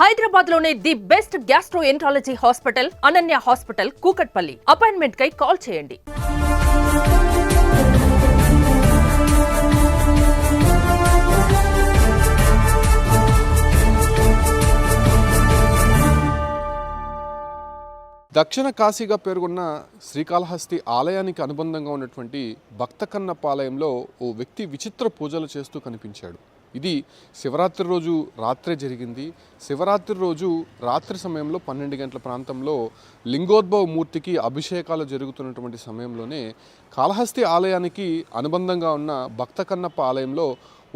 హైదరాబాద్లోనే the best gastroenterology hospital Ananya hospital Kukatpally. Appointment కై call చేయండి. దక్షిణ కాశీగా పేర్కొన్న శ్రీకాళహస్తి ఆలయానికి అనుబంధంగా ఉన్నటువంటి భక్తకన్నపాలయంలో ఓ వ్యక్తి విచిత్ర పూజలు చేస్తూ కనిపించాడు. ఇది శివరాత్రి రోజు రాత్రే జరిగింది. శివరాత్రి రోజు రాత్రి సమయంలో 12 గంటల ప్రాంతంలో లింగోద్భవ మూర్తికి అభిషేకాలు జరుగుతున్నటువంటి సమయంలోనే కాళహస్తి ఆలయానికి అనుబంధంగా ఉన్న భక్తకన్నప్ప ఆలయంలో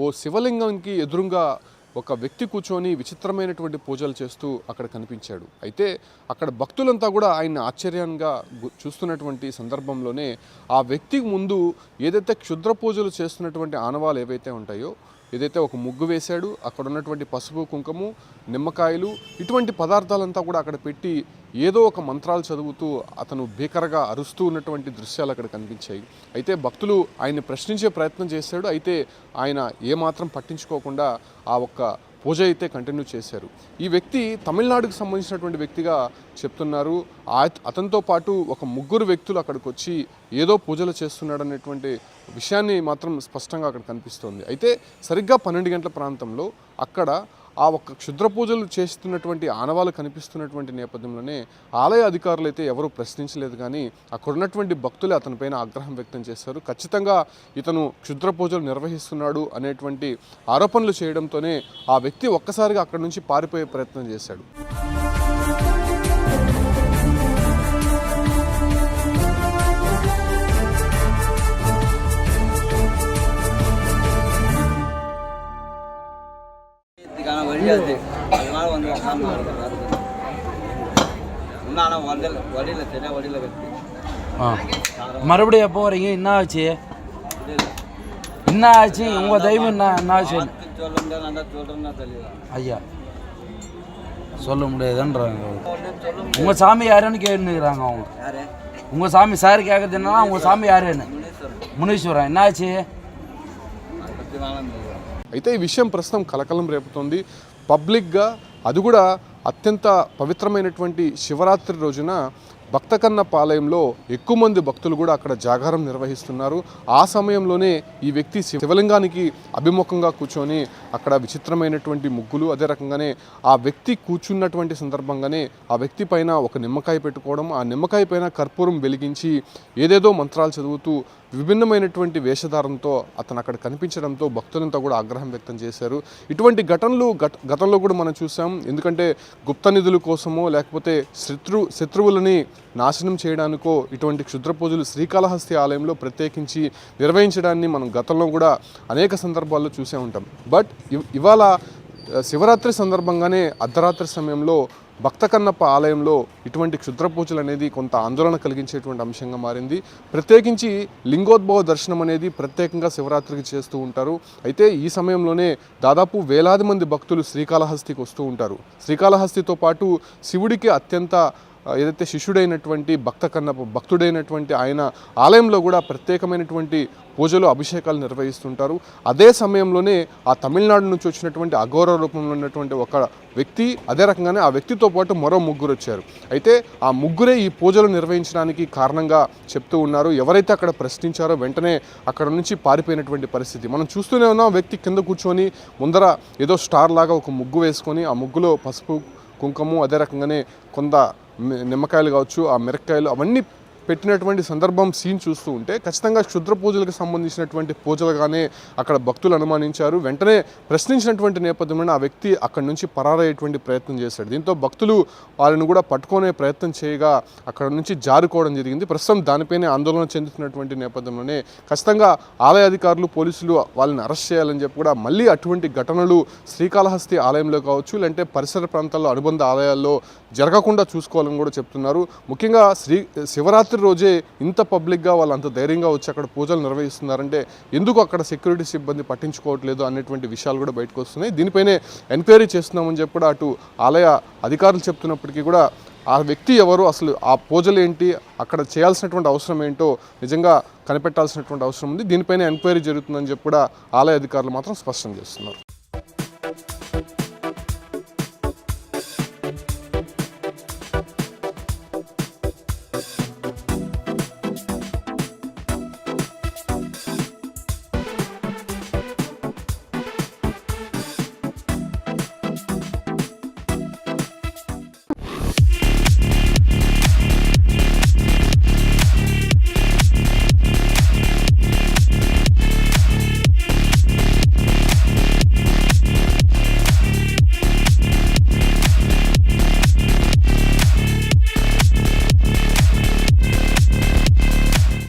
ఓ శివలింగానికి ఎదురుగా ఒక వ్యక్తి కూర్చొని విచిత్రమైనటువంటి పూజలు చేస్తూ అక్కడ కనిపించాడు. అయితే అక్కడ భక్తులంతా కూడా ఆయన ఆశ్చర్యంగా చూస్తున్నటువంటి సందర్భంలోనే ఆ వ్యక్తికి ముందు ఏదైతే క్షుద్ర పూజలు చేస్తున్నటువంటి ఆనవాళ్ళు ఏవైతే ఉంటాయో, ఏదైతే ఒక ముగ్గు వేశాడు, అక్కడ ఉన్నటువంటి పసుపు కుంకుమ నిమ్మకాయలు ఇటువంటి పదార్థాలంతా కూడా అక్కడ పెట్టి ఏదో ఒక మంత్రాలు చదువుతూ అతను భీకరగా అరుస్తూ ఉన్నటువంటి దృశ్యాలు అక్కడ కనిపించాయి. అయితే భక్తులు ఆయన్ని ప్రశ్నించే ప్రయత్నం చేశాడు. అయితే ఆయన ఏమాత్రం పట్టించుకోకుండా ఆ ఒక్క పూజ అయితే కంటిన్యూ చేశారు. ఈ వ్యక్తి తమిళనాడుకు సంబంధించినటువంటి వ్యక్తిగా చెప్తున్నారు. అతనితో పాటు ఒక 3 వ్యక్తులు అక్కడికి వచ్చి ఏదో పూజలు చేస్తున్నాడు అనేటువంటి విషయాన్ని మాత్రం స్పష్టంగా అక్కడ కనిపిస్తోంది. అయితే సరిగ్గా 12 గంటల ప్రాంతంలో అక్కడ ఆ ఒక్క క్షుద్ర పూజలు చేస్తున్నటువంటి ఆనవాళ్ళు కనిపిస్తున్నటువంటి నేపథ్యంలోనే ఆలయ అధికారులు అయితే ఎవరూ ప్రశ్నించలేదు. కానీ అక్కడ ఉన్నటువంటి భక్తులే అతనిపైన ఆగ్రహం వ్యక్తం చేశారు. ఖచ్చితంగా ఇతను క్షుద్ర పూజలు నిర్వహిస్తున్నాడు అనేటువంటి ఆరోపణలు చేయడంతోనే ఆ వ్యక్తి ఒక్కసారిగా అక్కడి నుంచి పారిపోయే ప్రయత్నం చేశాడు. மறுபடியும் எப்போ வரீங்க? என்ன ஆச்சு? என்ன ஆச்சு? உங்க தெய்வம் என்ன ஆச்சு? ஐயா சொல்ல முடியாதுன்றாங்க. உங்க சாமி யாருன்னு கேட்டுக்கிறாங்க. அவங்க உங்க சாமி சார் கேட்கறது என்னன்னா உங்க சாமி யாருன்னு మునీశ్వరం. என்ன ஆச்சு? అయితే ఈ విషయం ప్రస్తుతం కలకలం రేపుతోంది. పబ్లిక్గా అది కూడా అత్యంత పవిత్రమైనటువంటి శివరాత్రి రోజున భక్తకన్నప్ప ఆలయంలో ఎక్కువ మంది భక్తులు కూడా అక్కడ జాగారం నిర్వహిస్తున్నారు. ఆ సమయంలోనే ఈ వ్యక్తి శివలింగానికి అభిముఖంగా కూర్చొని అక్కడ విచిత్రమైనటువంటి ముగ్గులు, అదే రకంగానే ఆ వ్యక్తి కూర్చున్నటువంటి సందర్భంగానే ఆ వ్యక్తి పైన ఒక నిమ్మకాయ పెట్టుకోవడం, ఆ నిమ్మకాయ పైన కర్పూరం వెలిగించి ఏదేదో మంత్రాలు చదువుతూ విభిన్నమైనటువంటి వేషధారంతో అతను అక్కడ కనిపించడంతో భక్తులంతా కూడా ఆగ్రహం వ్యక్తం చేశారు. ఇటువంటి ఘటనలు గతంలో కూడా మనం చూసాం. ఎందుకంటే గుప్త నిధుల కోసమో లేకపోతే శత్రువులని నాశనం చేయడానికో ఇటువంటి క్షుద్ర పూజలు శ్రీకాళహస్తి ఆలయంలో ప్రత్యేకించి నిర్వహించడాన్ని మనం గతంలో కూడా అనేక సందర్భాల్లో చూసే ఉంటాం. బట్ ఇవాళ శివరాత్రి సందర్భంగానే అర్ధరాత్రి సమయంలో భక్తకన్నప్ప ఆలయంలో ఇటువంటి క్షుద్ర పూజలు అనేది కొంత ఆందోళన కలిగించేటువంటి అంశంగా మారింది. ప్రత్యేకించి లింగోద్భవ దర్శనం అనేది ప్రత్యేకంగా శివరాత్రికి చేస్తూ ఉంటారు. అయితే ఈ సమయంలోనే దాదాపు వేలాది మంది భక్తులు శ్రీకాళహస్తికి వస్తూ ఉంటారు. శ్రీకాళహస్తితో పాటు శివుడికి అత్యంత ఏదైతే శిష్యుడైనటువంటి భక్తుడైనటువంటి ఆయన ఆలయంలో కూడా ప్రత్యేకమైనటువంటి పూజలు అభిషేకాలు నిర్వహిస్తుంటారు. అదే సమయంలోనే ఆ తమిళనాడు నుంచి వచ్చినటువంటి అఘోర రూపంలో ఉన్నటువంటి ఒక వ్యక్తి, అదే రకంగానే ఆ వ్యక్తితో పాటు మరో 3 వచ్చారు. అయితే ఆ 3 ఈ పూజలు నిర్వహించడానికి కారణంగా చెప్తూ ఉన్నారు. ఎవరైతే అక్కడ ప్రశ్నించారో వెంటనే అక్కడ నుంచి పారిపోయినటువంటి పరిస్థితి మనం చూస్తూనే ఉన్నాం. వ్యక్తి కింద కూర్చొని ముందర ఏదో స్టార్ లాగా ఒక ముగ్గు వేసుకొని ఆ ముగ్గులో పసుపు కుంకుమ, అదే రకంగానే కొంత నిమ్మకాయలు కావచ్చు, ఆ మిరకాయలు అవన్నీ పెట్టినటువంటి సందర్భం సీన్ చూస్తూ ఉంటే ఖచ్చితంగా క్షుద్ర పూజలకు సంబంధించినటువంటి పూజలుగానే అక్కడ భక్తులు అనుమానించారు. వెంటనే ప్రశ్నించినటువంటి నేపథ్యంలో ఆ వ్యక్తి అక్కడి నుంచి పరారయ్యేటువంటి ప్రయత్నం చేశాడు. దీంతో భక్తులు వాళ్ళని కూడా పట్టుకునే ప్రయత్నం చేయగా అక్కడ నుంచి జారుకోవడం జరిగింది. ప్రస్తుతం దానిపైనే ఆందోళన చెందుతున్నటువంటి నేపథ్యంలోనే ఖచ్చితంగా ఆలయ అధికారులు, పోలీసులు వాళ్ళని అరెస్ట్ చేయాలని చెప్పి కూడా మళ్ళీ అటువంటి ఘటనలు శ్రీకాళహస్తి ఆలయంలో కావచ్చు, లేదంటే పరిసర ప్రాంతాల్లో అనుబంధ ఆలయాల్లో జరగకుండా చూసుకోవాలని కూడా చెప్తున్నారు. ముఖ్యంగా శివరాత్రి రోజే ఇంత పబ్లిక్గా వాళ్ళు అంత ధైర్యంగా వచ్చి అక్కడ పూజలు నిర్వహిస్తున్నారంటే ఎందుకు అక్కడ సెక్యూరిటీ సిబ్బంది పట్టించుకోవట్లేదు అనేటువంటి విషయాలు కూడా బయటకు వస్తున్నాయి. దీనిపైనే ఎంక్వైరీ చేస్తున్నామని చెప్పి కూడా అటు ఆలయ అధికారులు చెప్తున్నప్పటికీ కూడా ఆ వ్యక్తి ఎవరు, అసలు ఆ పూజలు ఏంటి, అక్కడ చేయాల్సినటువంటి అవసరం ఏంటో నిజంగా కనిపెట్టాల్సినటువంటి అవసరం ఉంది. దీనిపైన ఎంక్వైరీ జరుగుతుందని చెప్పి కూడా ఆలయ అధికారులు మాత్రం స్పష్టం చేస్తున్నారు.